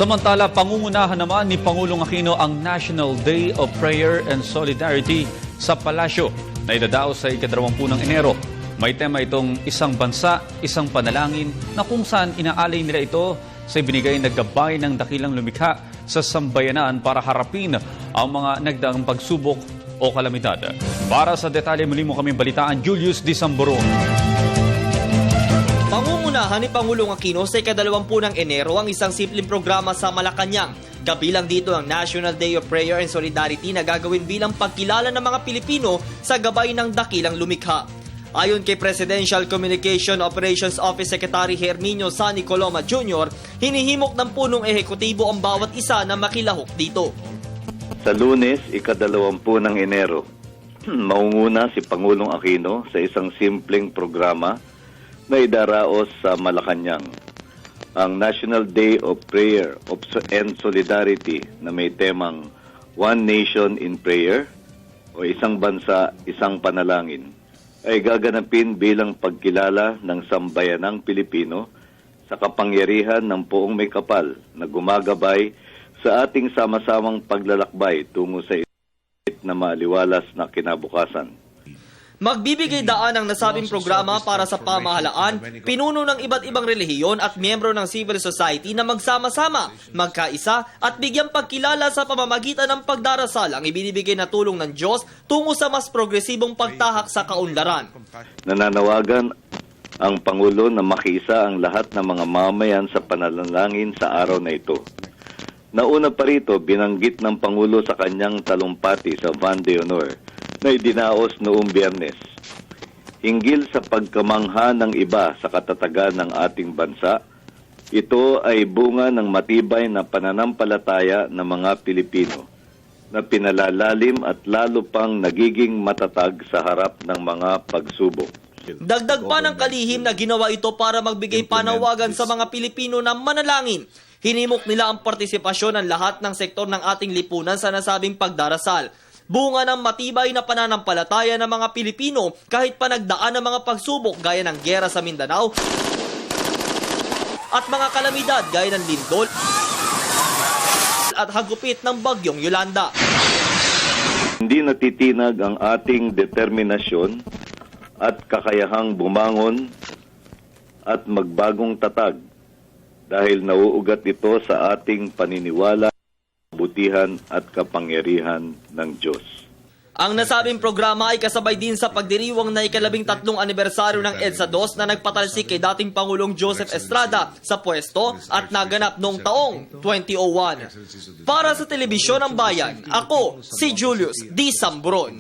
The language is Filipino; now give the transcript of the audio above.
Samantala, pangungunahan naman ni Pangulong Aquino ang National Day of Prayer and Solidarity sa Palasyo na idadaos sa ika-20 ng Enero. May tema itong isang bansa, isang panalangin na kung saan inaalay nila ito sa ibinigay na gabay ng dakilang lumikha sa sambayanan para harapin ang mga nagdaang pagsubok o kalamidad. Para sa detalye, muli mo kaming balitaan, Julius D. Samboron. Pangungunahan ni Pangulong Aquino sa ika-20 ng Enero ang isang simpleng programa sa Malacanang. Kabilang dito ang National Day of Prayer and Solidarity na gagawin bilang pagkilala ng mga Pilipino sa gabay ng dakilang lumikha. Ayon kay Presidential Communication Operations Office Secretary Herminio Sani Coloma Jr., hinihimok ng punong ehekutibo ang bawat isa na makilahok dito. Sa Lunes, ika-20 ng Enero, maunguna si Pangulong Aquino sa isang simpleng programa na idaraos sa Malacanang, ang National Day of Prayer and Solidarity na may temang One Nation in Prayer o isang bansa, isang panalangin, ay gaganapin bilang pagkilala ng sambayanang Pilipino sa kapangyarihan ng poong may kapal na gumagabay sa ating sama-samang paglalakbay tungo sa na maaliwalas na kinabukasan. Magbibigay daan ang nasabing programa para sa pamahalaan, pinuno ng iba't ibang relihiyon at miyembro ng civil society na magsama-sama, magkaisa at bigyang pagkilala sa pamamagitan ng pagdarasal ang ibinibigay na tulong ng Diyos tungo sa mas progresibong pagtahak sa kaunlaran. Nananawagan ang Pangulo na makiisa ang lahat ng mga mamayan sa panalangin sa araw na ito. Nauna pa rito, binanggit ng Pangulo sa kanyang talumpati sa Van de Honor na idinaos noong Biyernes. Hinggil sa pagkamangha ng iba sa katatagan ng ating bansa, ito ay bunga ng matibay na pananampalataya ng mga Pilipino na pinalalalim at lalo pang nagiging matatag sa harap ng mga pagsubok. Dagdag pa ng kalihim na ginawa ito para magbigay panawagan sa mga Pilipino na manalangin. Hinimok nila ang partisipasyon ng lahat ng sektor ng ating lipunan sa nasabing pagdarasal. Bunga ng matibay na pananampalataya ng mga Pilipino kahit pa nagdaan ng mga pagsubok gaya ng gyera sa Mindanao at mga kalamidad gaya ng lindol at hagupit ng bagyong Yolanda. Hindi natitinag ang ating determinasyon at kakayahang bumangon at magbagong tatag dahil nauugat ito sa ating paniniwala, kabutihan at kapangyarihan ng Diyos. Ang nasabing programa ay kasabay din sa pagdiriwang na ika-13 anibersaryo ng EDSA 2 na nagpatalsik kay dating Pangulong Joseph Estrada sa pwesto at naganap noong taong 2001. Para sa Telebisyon ng Bayan, ako si Julius D. Samboron.